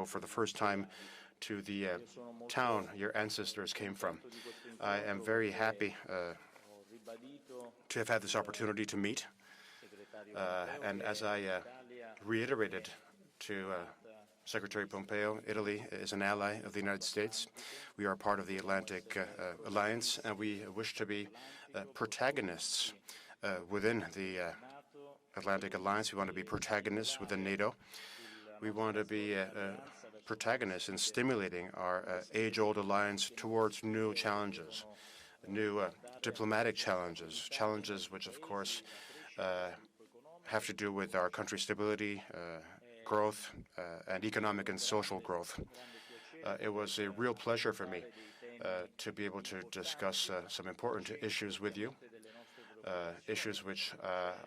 go for the first time to the town your ancestors came from. I am very happy to have had this opportunity to meet. And as I reiterated to Secretary Pompeo, Italy is an ally of the United States. We are part of the Atlantic Alliance, and we wish to be protagonists within the Atlantic Alliance. We want to be protagonists within NATO. We want to be protagonists in stimulating our age-old alliance towards new challenges, new diplomatic challenges, challenges which, of course, have to do with our country's stability, growth, and economic and social growth. It was a real pleasure for me to be able to discuss some important issues with you, issues which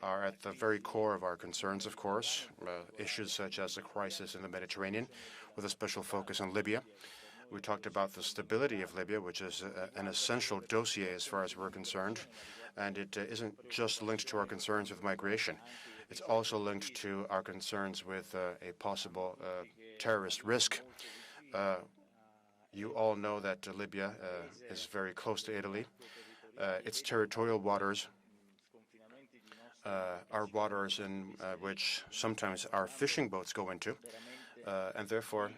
are at the very core of our concerns, of course, issues such as the crisis in the Mediterranean, with a special focus on Libya. We talked about the stability of Libya, which is an essential dossier as far as we're concerned, and it isn't just linked to our concerns with migration. It's also linked to our concerns with a possible terrorist risk. You all know that Libya is very close to Italy. Its territorial waters are waters in which sometimes our fishing boats go into, and therefore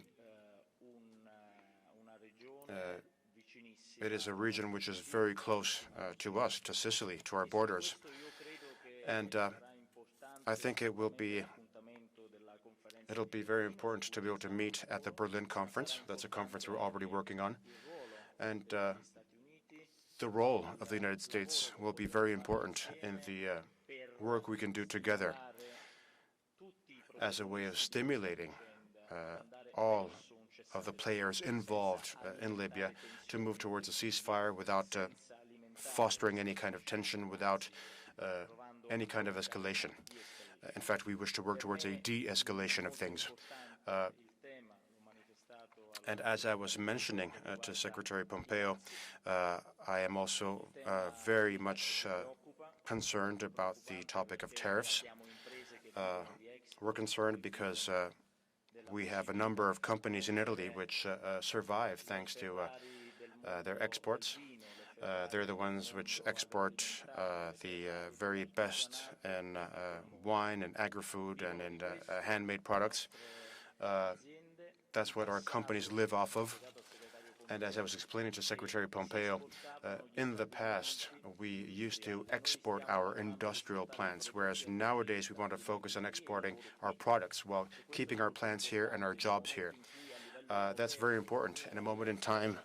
it is a region which is very close to us, to Sicily, to our borders. And I think it'll be very important to be able to meet at the Berlin conference. That's a conference we're already working on. And the role of the United States will be very important in the work we can do together as a way of stimulating all of the players involved in Libya to move towards a ceasefire without fostering any kind of tension, without any kind of escalation. In fact, we wish to work towards a de-escalation of things. And as I was mentioning to Secretary Pompeo, I am also very much concerned about the topic of tariffs. We're concerned because we have a number of companies in Italy which survive thanks to their exports. They're the ones which export the very best in wine and agri-food and in handmade products. That's what our companies live off of. And as I was explaining to Secretary Pompeo, in the past, we used to export our industrial plants, whereas nowadays we want to focus on exporting our products while keeping our plants here and our jobs here. That's very important in a moment in time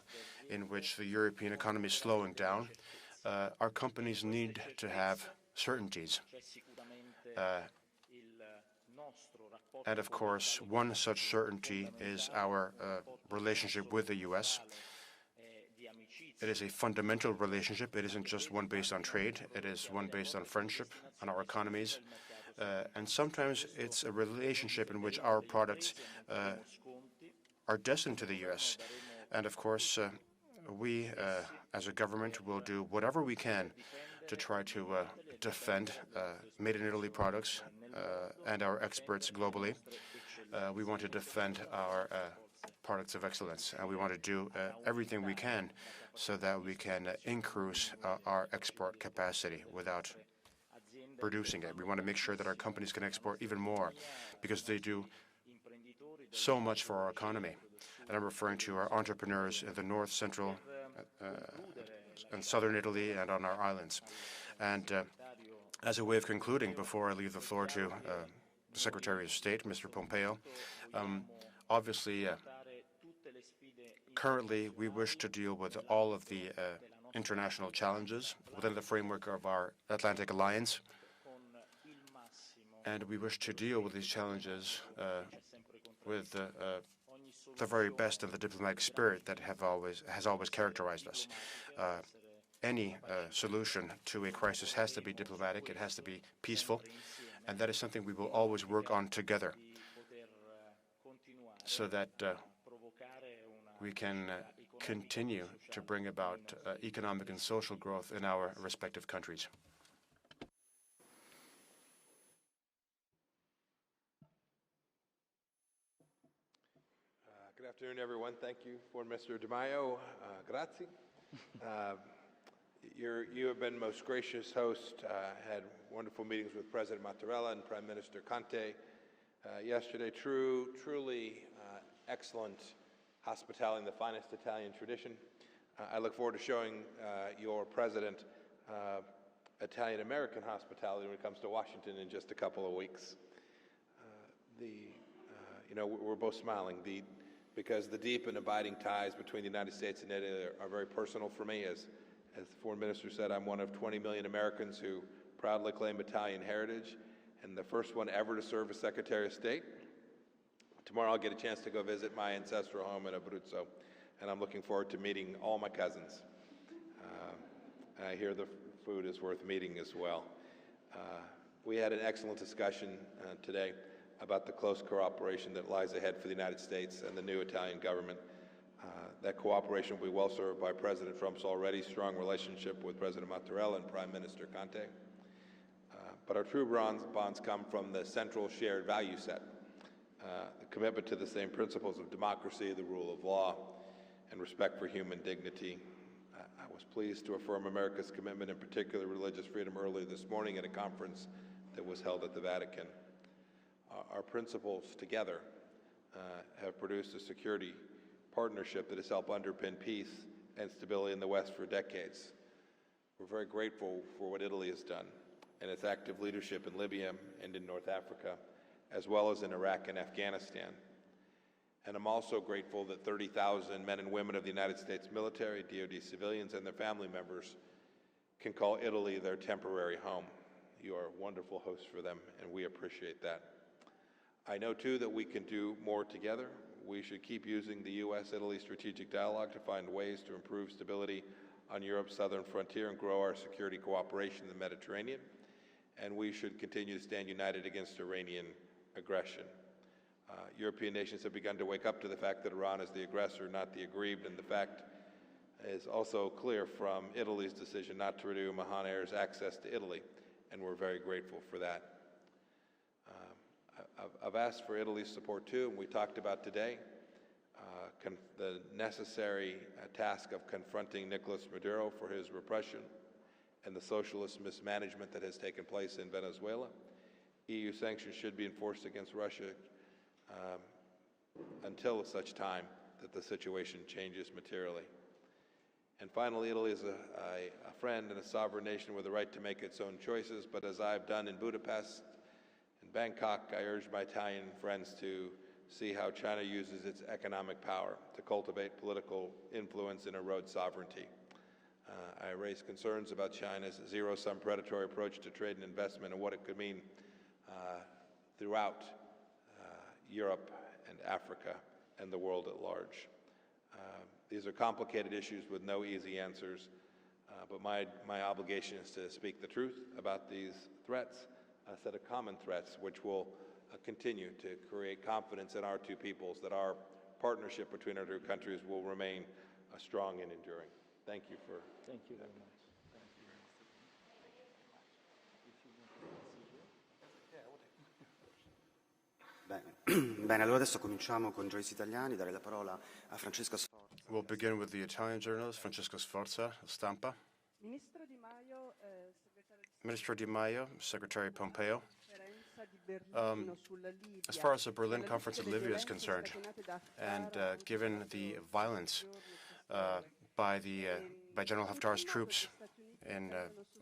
in which the European economy is slowing down. Our companies need to have certainties. And of course, one such certainty is our relationship with the U.S. It is a fundamental relationship. It isn't just one based on trade. It is one based on friendship, on our economies. And sometimes it's a relationship in which our products are destined to the U.S. And of course, we, as a government, will do whatever we can to try to defend made-in-Italy products and our exports globally. We want to defend our products of excellence, and we want to do everything we can so that we can increase our export capacity without reducing it. We want to make sure that our companies can export even more because they do so much for our economy. And I'm referring to our entrepreneurs in the north, central, and southern Italy and on our islands. And as a way of concluding, before I leave the floor to the Secretary of State, Mr. Pompeo, obviously, currently we wish to deal with all of the international challenges within the framework of our Atlantic Alliance. And we wish to deal with these challenges with the very best of the diplomatic spirit that has always characterized us. Any solution to a crisis has to be diplomatic, it has to be peaceful, and that is something we will always work on together so that we can continue to bring about economic and social growth in our respective countries. Good afternoon, everyone. Thank you, Foreign Minister Di Maio. Grazie. You have been most gracious host, had wonderful meetings with President Mattarella and Prime Minister Conte yesterday. Truly excellent hospitality in the finest Italian tradition. I look forward to showing your president Italian-American hospitality when it comes to Washington in just a couple of weeks. We're both smiling because the deep and abiding ties between the United States and Italy are very personal for me. As the Foreign Minister said, I'm one of 20 million Americans who proudly claim Italian heritage, and the first one ever to serve as Secretary of State. Tomorrow I'll get a chance to go visit my ancestral home in Abruzzo, and I'm looking forward to meeting all my cousins. I hear the food is worth meeting as well. We had an excellent discussion today about the close cooperation that lies ahead for the United States and the new Italian government. That cooperation will be well served by President Trump's already strong relationship with President Mattarella and Prime Minister Conte. But our true bonds come from the central shared value set, the commitment to the same principles of democracy, the rule of law, and respect for human dignity. I was pleased to affirm America's commitment, in particular religious freedom, earlier this morning at a conference that was held at the Vatican. Our principles together have produced a security partnership that has helped underpin peace and stability in the West for decades. We're very grateful for what Italy has done and its active leadership in Libya and in North Africa, as well as in Iraq and Afghanistan. And I'm also grateful that 30,000 men and women of the United States military, DoD civilians, and their family members can call Italy their temporary home. You are a wonderful host for them, and we appreciate that. I know, too, that we can do more together. We should keep using the U.S.-Italy strategic dialogue to find ways to improve stability on Europe's southern frontier and grow our security cooperation in the Mediterranean. And we should continue to stand united against Iranian aggression. European nations have begun to wake up to the fact that Iran is the aggressor, not the aggrieved, and the fact is also clear from Italy's decision not to renew Mahan Air's access to Italy, and we're very grateful for that. I've asked for Italy's support too, and we talked about today the necessary task of confronting Nicolas Maduro for his repression and the socialist mismanagement that has taken place in Venezuela. EU sanctions should be enforced against Russia until such time that the situation changes materially. And finally, Italy is a friend and a sovereign nation with the right to make its own choices, but as I've done in Budapest and Bangkok, I urge my Italian friends to see how China uses its economic power to cultivate political influence and erode sovereignty. I raised concerns about China's zero-sum predatory approach to trade and investment and what it could mean throughout Europe and Africa and the world at large. These are complicated issues with no easy answers, but my obligation is to speak the truth about these threats, a set of common threats which will continue to create confidence in our two peoples, that our partnership between our two countries will remain strong and enduring. Thank you for... Thank you very much. Bene, allora adesso cominciamo con Joyce Italiani, dare la parola a Francesca Sforza. We'll begin with the Italian journalist, Francesca Sforza, Stampa. Minister Di Maio, Secretary Pompeo. As far as the Berlin Conference on Libya is concerned, and given the violence by General Haftar's troops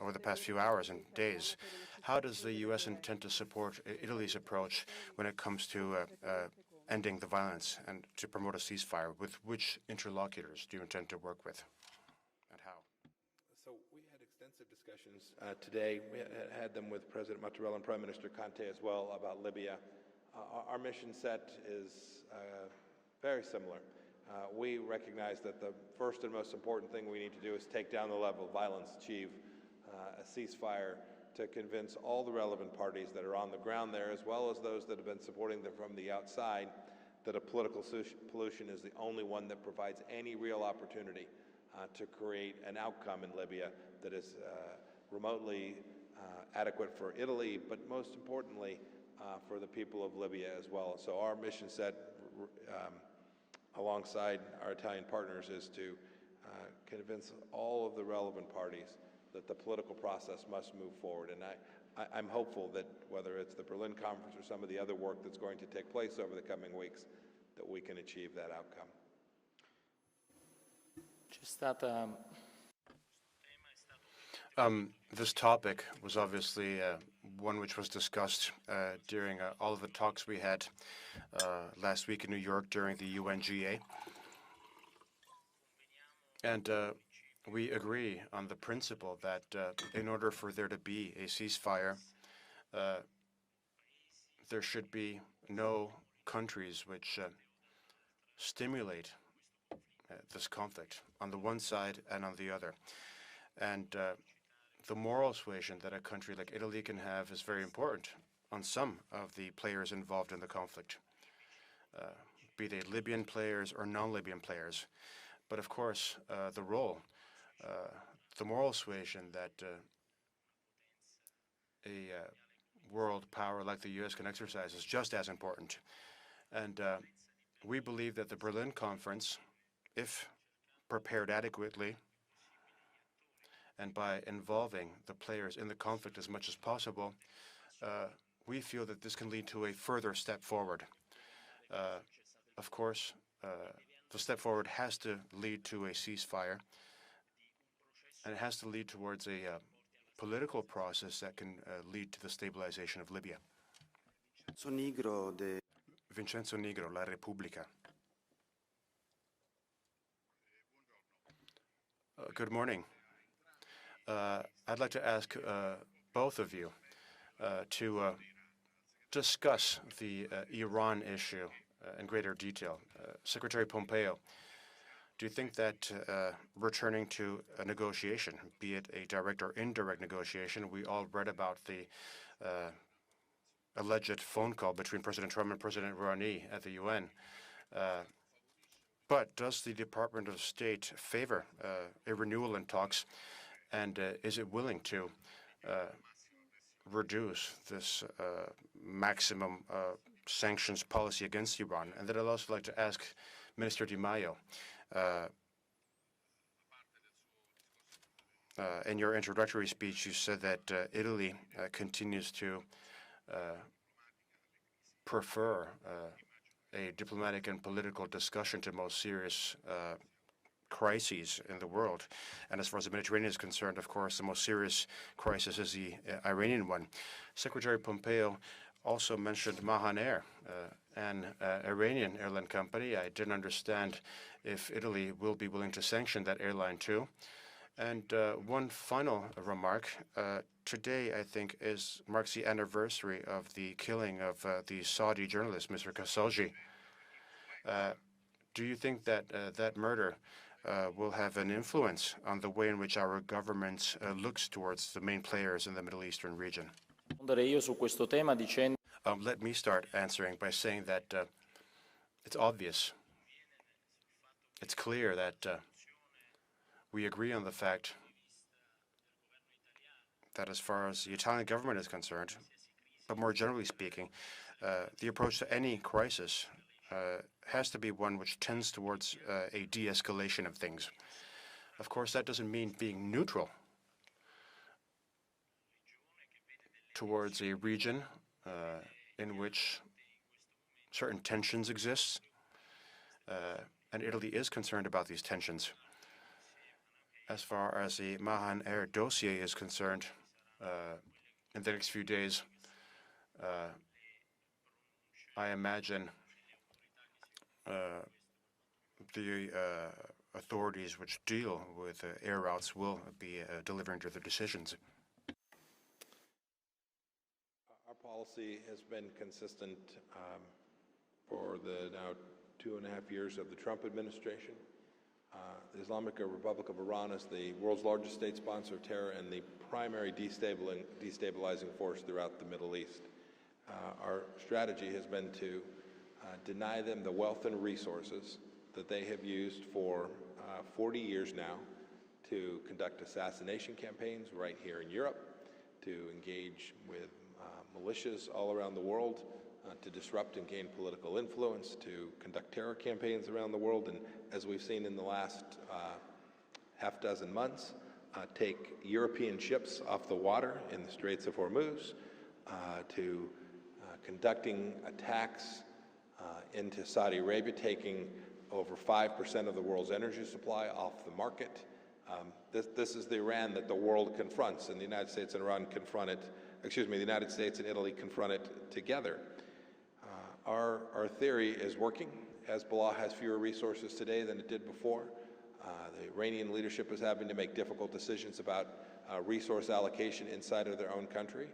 over the past few hours and days, how does the U.S. intend to support Italy's approach when it comes to ending the violence and to promote a ceasefire? With which interlocutors do you intend to work with, and how? So we had extensive discussions today. We had them with President Mattarella and Prime Minister Conte as well about Libya. Our mission set is very similar. We recognize that the first and most important thing we need to do is take down the level of violence, achieve a ceasefire to convince all the relevant parties that are on the ground there, as well as those that have been supporting them from the outside, that a political solution is the only one that provides any real opportunity to create an outcome in Libya that is remotely adequate for Italy, but most importantly for the people of Libya as well. So our mission set alongside our Italian partners is to convince all of the relevant parties that the political process must move forward. And I'm hopeful that whether it's the Berlin Conference or some of the other work that's going to take place over the coming weeks, that we can achieve that outcome. This topic was obviously one which was discussed during all of the talks we had last week in New York during the UNGA. And we agree on the principle that in order for there to be a ceasefire, there should be no countries which stimulate this conflict on the one side and on the other. And the moral suasion that a country like Italy can have is very important on some of the players involved in the conflict, be they Libyan players or non-Libyan players. But of course, the moral suasion that a world power like the U.S. can exercise is just as important. And we believe that the Berlin Conference, if prepared adequately, and by involving the players in the conflict as much as possible, we feel that this can lead to a further step forward. Of course, the step forward has to lead to a ceasefire, and it has to lead towards a political process that can lead to the stabilization of Libya. Vincenzo Nigro, La Repubblica. Good morning. I'd like to ask both of you to discuss the Iran issue in greater detail. Secretary Pompeo, do you think that returning to a negotiation, be it a direct or indirect negotiation, we all read about the alleged phone call between President Trump and President Rouhani at the UN, but does the Department of State favor a renewal in talks, and is it willing to reduce this maximum sanctions policy against Iran? And then I'd also like to ask Minister Di Maio, in your introductory speech, you said that Italy continues to prefer a diplomatic and political discussion to most serious crises in the world. And as far as the Mediterranean is concerned, of course, the most serious crisis is the Iranian one. Secretary Pompeo also mentioned Mahan Air, an Iranian airline company. I didn't understand if Italy will be willing to sanction that airline too. And one final remark. Today, I think, marks the anniversary of the killing of the Saudi journalist, Mr. Khashoggi. Do you think that that murder will have an influence on the way in which our government looks towards the main players in the Middle Eastern region? Let me start answering by saying that it's obvious, it's clear that we agree on the fact that as far as the Italian government is concerned, but more generally speaking, the approach to any crisis has to be one which tends towards a de-escalation of things. Of course, that doesn't mean being neutral towards a region in which certain tensions exist, and Italy is concerned about these tensions. As far as the Mahan Air dossier is concerned, in the next few days, I imagine the authorities which deal with air routes will be delivering their decisions. Our policy has been consistent for the now 2.5 years of the Trump administration. The Islamic Republic of Iran is the world's largest state sponsor of terror and the primary destabilizing force throughout the Middle East. Our strategy has been to deny them the wealth and resources that they have used for 40 years now to conduct assassination campaigns right here in Europe, to engage with militias all around the world, to disrupt and gain political influence, to conduct terror campaigns around the world, and as we've seen in the last half dozen months, take European ships off the water in the Straits of Hormuz, to conducting attacks into Saudi Arabia, taking over 5% of the world's energy supply off the market. This is the Iran that the world confronts, and the United States and Iran confront it, the United States and Italy confront it together. Our theory is working. Hezbollah has fewer resources today than it did before. The Iranian leadership is having to make difficult decisions about resource allocation inside of their own country,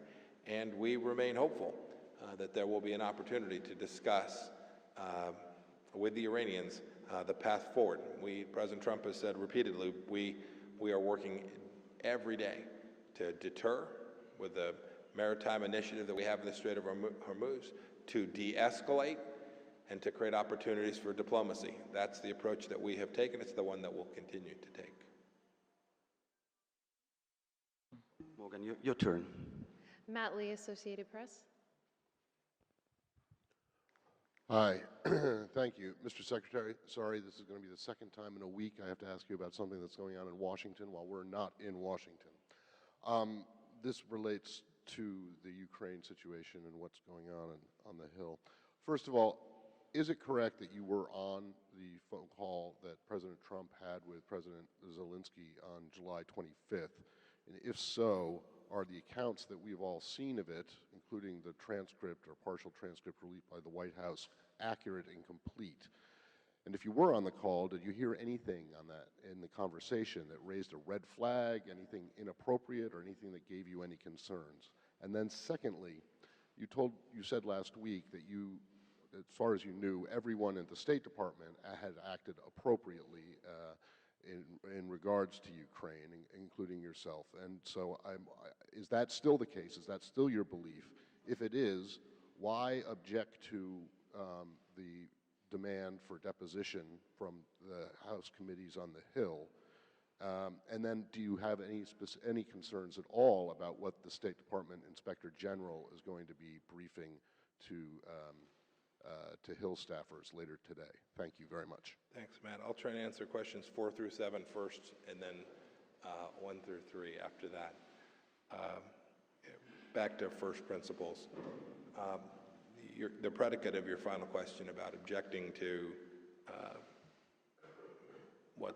and we remain hopeful that there will be an opportunity to discuss with the Iranians the path forward. President Trump has said repeatedly, we are working every day to deter with the maritime initiative that we have in the Strait of Hormuz, to de-escalate, and to create opportunities for diplomacy. That's the approach that we have taken. It's the one that we'll continue to take. Morgan, your turn. Matt Lee, Associated Press. Hi, thank you. Mr. Secretary, sorry, this is going to be the second time in a week I have to ask you about something that's going on in Washington while we're not in Washington. This relates to the Ukraine situation and what's going on the Hill. First of all, is it correct that you were on the phone call that President Trump had with President Zelensky on July 25th? And if so, are the accounts that we've all seen of it, including the transcript or partial transcript released by the White House, accurate and complete? And if you were on the call, did you hear anything on that in the conversation that raised a red flag, anything inappropriate, or anything that gave you any concerns? And then secondly, you said last week that you, as far as you knew, everyone at the State Department had acted appropriately in regards to Ukraine, including yourself. And so is that still the case? Is that still your belief? If it is, why object to the demand for deposition from the House committees on the Hill? And then do you have any concerns at all about what the State Department Inspector General is going to be briefing to Hill staffers later today? Thank you very much. Thanks, Matt. I'll try to answer questions 4 through 7 first, and then 1 through 3 after that. Back to first principles. The predicate of your final question about objecting to what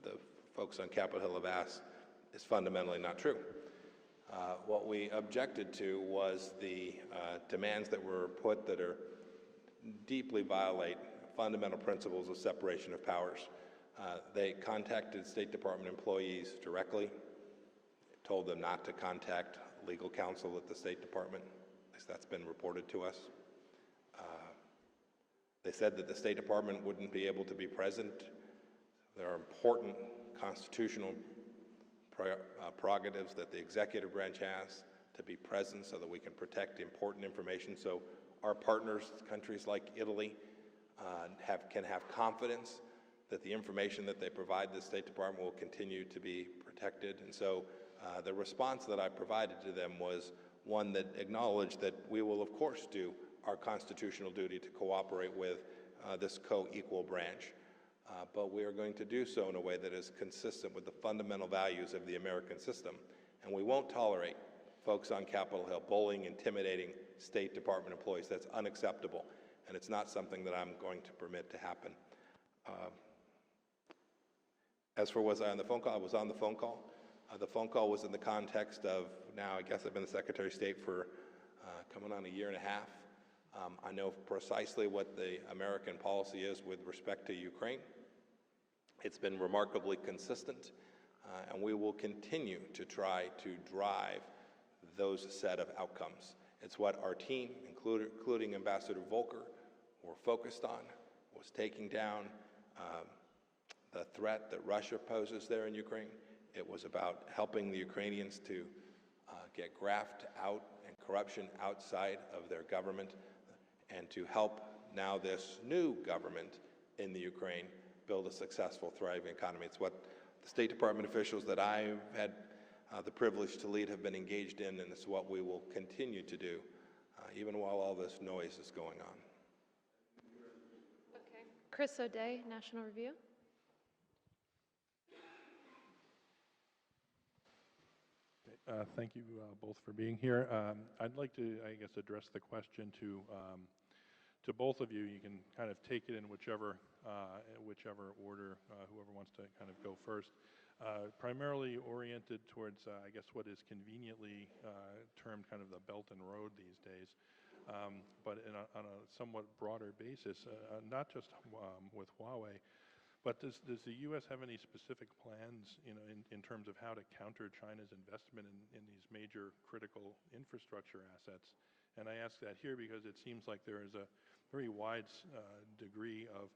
the folks on Capitol Hill have asked is fundamentally not true. What we objected to was the demands that were put that deeply violate fundamental principles of separation of powers. They contacted State Department employees directly, told them not to contact legal counsel at the State Department. At least that's been reported to us. They said that the State Department wouldn't be able to be present. There are important constitutional prerogatives that the executive branch has to be present so that we can protect important information. So our partners, countries like Italy, can have confidence that the information that they provide the State Department will continue to be protected. And so the response that I provided to them was one that acknowledged that we will, of course, do our constitutional duty to cooperate with this co-equal branch. But we are going to do so in a way that is consistent with the fundamental values of the American system. And we won't tolerate folks on Capitol Hill bullying, intimidating State Department employees. That's unacceptable, and it's not something that I'm going to permit to happen. As for was I on the phone call, I was on the phone call. The phone call was in the context of, now I guess I've been the Secretary of State for coming on a year and a half. I know precisely what the American policy is with respect to Ukraine. It's been remarkably consistent, and we will continue to try to drive those set of outcomes. It's what our team, including Ambassador Volker, were focused on, was taking down the threat that Russia poses there in Ukraine. It was about helping the Ukrainians to get graft out and corruption outside of their government, and to help now this new government in the Ukraine build a successful, thriving economy. It's what the State Department officials that I've had the privilege to lead have been engaged in, and it's what we will continue to do even while all this noise is going on. Okay. Chris O'Day, National Review. Thank you both for being here. I'd like to, I guess, address the question to both of you. You can kind of take it in whichever order, whoever wants to kind of go first. Primarily oriented towards, I guess, what is conveniently termed kind of the Belt and Road these days, but on a somewhat broader basis, not just with Huawei, but does the U.S. have any specific plans, in terms of how to counter China's investment in these major critical infrastructure assets? And I ask that here because it seems like there is a very wide degree of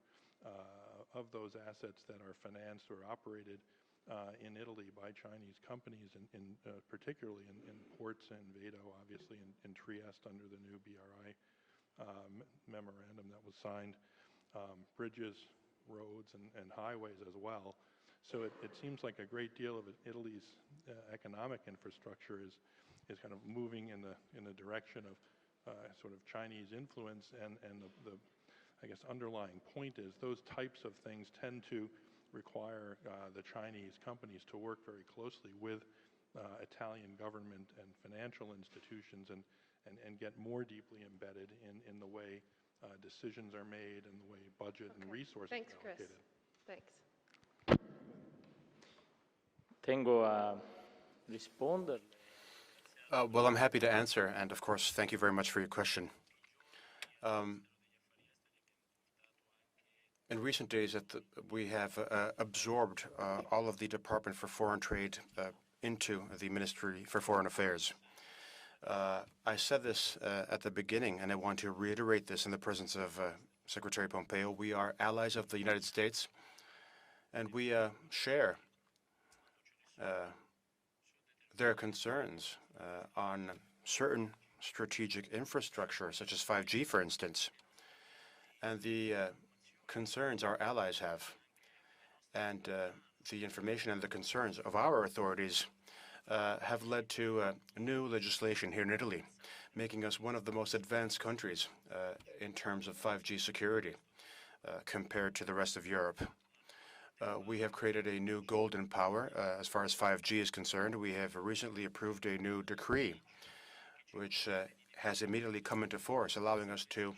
those assets that are financed or operated in Italy by Chinese companies, particularly in ports and Vado, obviously, in Trieste under the new BRI memorandum that was signed, bridges, roads, and highways as well. So it seems like a great deal of Italy's economic infrastructure is kind of moving in the direction of sort of Chinese influence, and the I guess underlying point is those types of things tend to require the Chinese companies to work very closely with Italian government and financial institutions and get more deeply embedded in the way decisions are made and the way budget and resources Thanks, are allocated. Chris. Thanks. Tengo a rispondere. Well, I'm happy to answer, and of course, thank you very much for your question. In recent days, we have absorbed all of the Department for Foreign Trade into the Ministry for Foreign Affairs. I said this at the beginning, and I want to reiterate this in the presence of Secretary Pompeo. We are allies of the United States, and we share their concerns on certain strategic infrastructure, such as 5G, for instance, and the concerns our allies have, and the information and the concerns of our authorities have led to new legislation here in Italy, making us one of the most advanced countries in terms of 5G security compared to the rest of Europe. We have created a new golden power as far as 5G is concerned. We have recently approved a new decree which has immediately come into force, allowing us to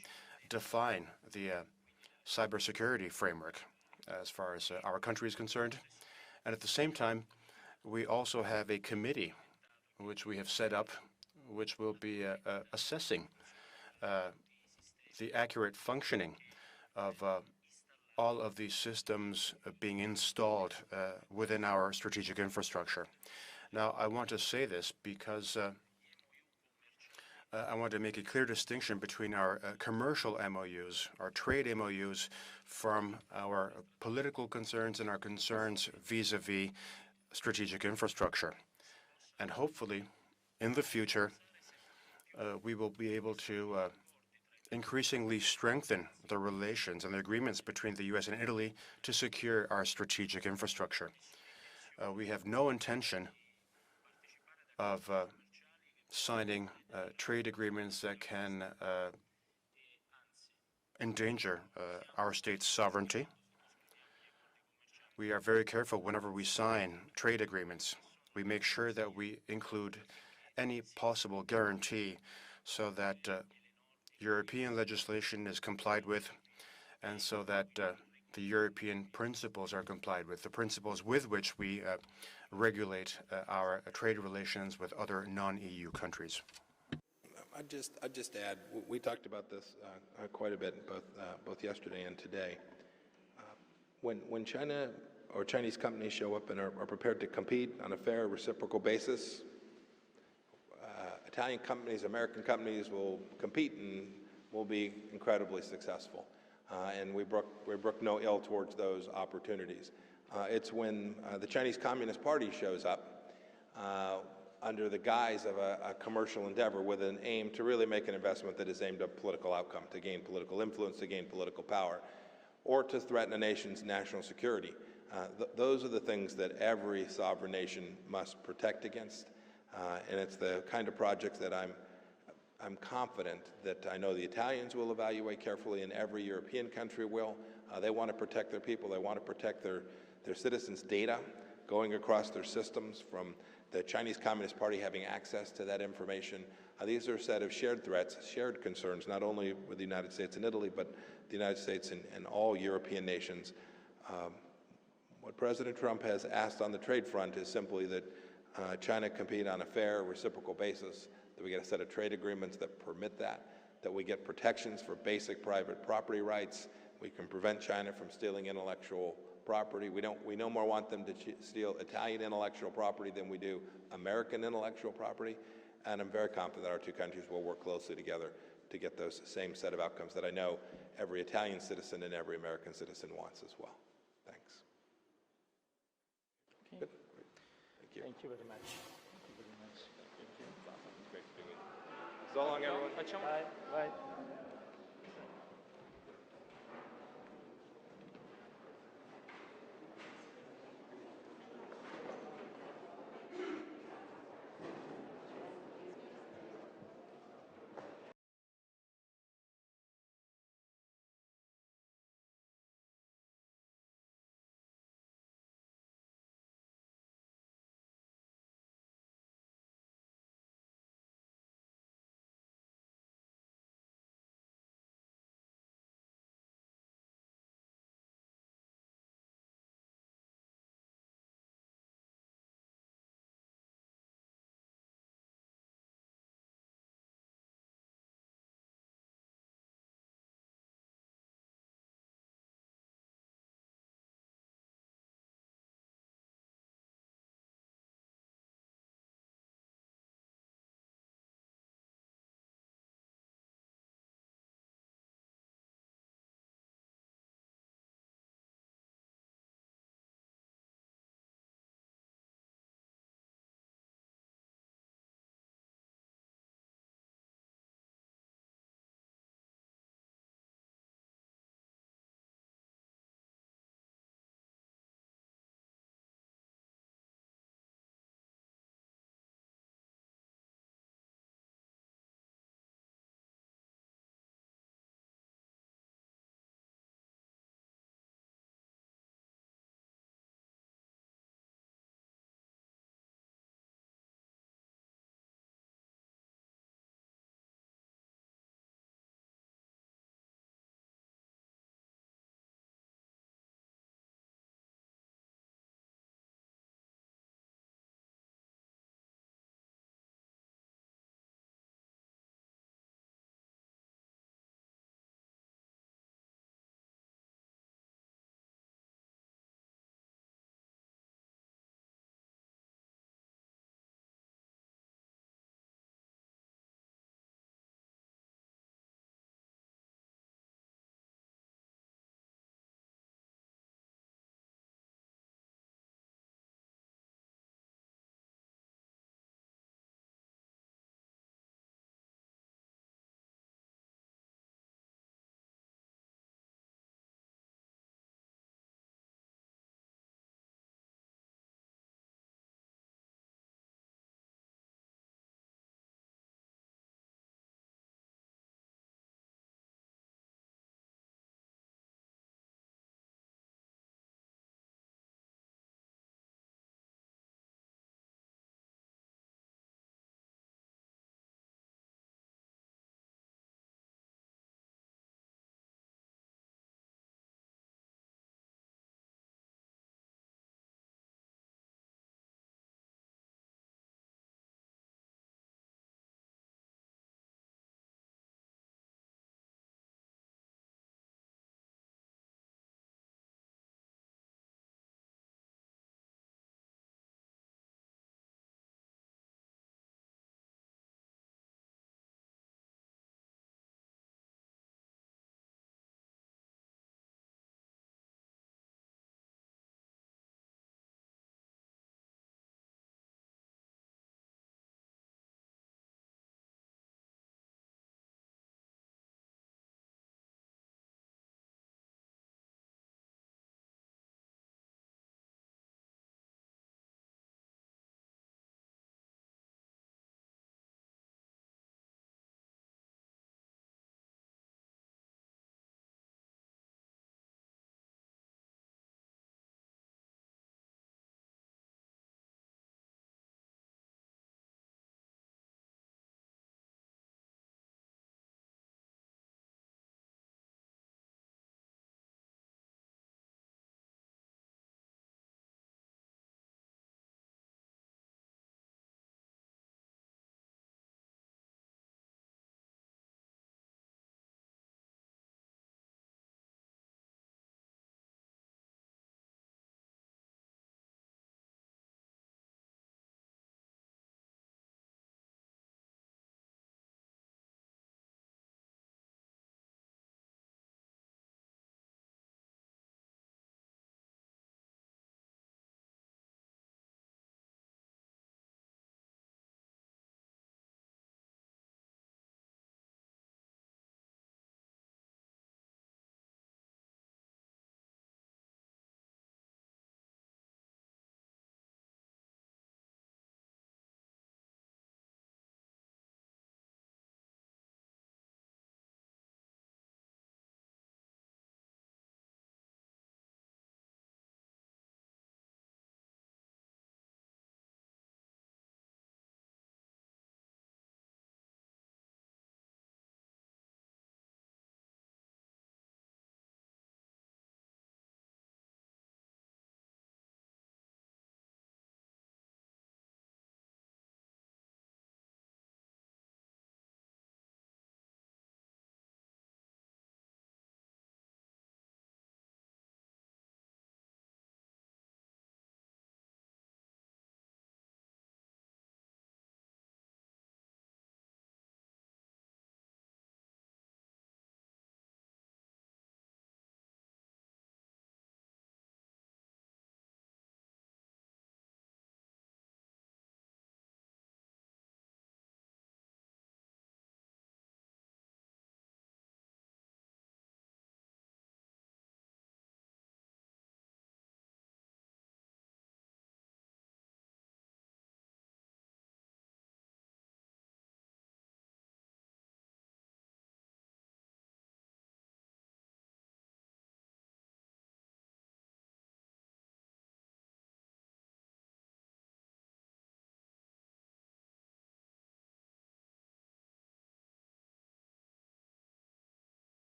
define the cybersecurity framework as far as our country is concerned. And at the same time, we also have a committee which we have set up, which will be assessing the accurate functioning of all of these systems being installed within our strategic infrastructure. Now, I want to say this because I want to make a clear distinction between our commercial MOUs, our trade MOUs, from our political concerns and our concerns vis-a-vis strategic infrastructure. And hopefully, in the future, we will be able to increasingly strengthen the relations and the agreements between the U.S. and Italy to secure our strategic infrastructure. We have no intention of signing trade agreements that can endanger our state's sovereignty. We are very careful whenever we sign trade agreements. We make sure that we include any possible guarantee so that European legislation is complied with, and so that the European principles are complied with, the principles with which we regulate our trade relations with other non-EU countries. I'd just add, we talked about this quite a bit, both yesterday and today. When China or Chinese companies show up and are prepared to compete on a fair, reciprocal basis, Italian companies, American companies will compete and will be incredibly successful. And we brook no ill towards those opportunities. It's when the Chinese Communist Party shows up under the guise of a commercial endeavor with an aim to really make an investment that is aimed at political outcome, to gain political influence, to gain political power, or to threaten a nation's national security. Those are the things that every sovereign nation must protect against. And it's the kind of projects that I'm I'm confident that I know the Italians will evaluate carefully, and every European country will. They want to protect their people. They want to protect their citizens' data going across their systems, from the Chinese Communist Party having access to that information. These are a set of shared threats, shared concerns, not only with the United States and Italy, but the United States and all European nations. What President Trump has asked on the trade front is simply that China compete on a fair, reciprocal basis, that we get a set of trade agreements that permit that we get protections for basic private property rights. We can prevent China from stealing intellectual property. We no more want them to steal Italian intellectual property than we do American intellectual property. And I'm very confident that our two countries will work closely together to get those same set of outcomes that I know every Italian citizen and every American citizen wants as well. Thanks. Okay. Good. Thank you. Thank you very much. Thank you very much. Great speaking. So long, everyone. Bye. Bye.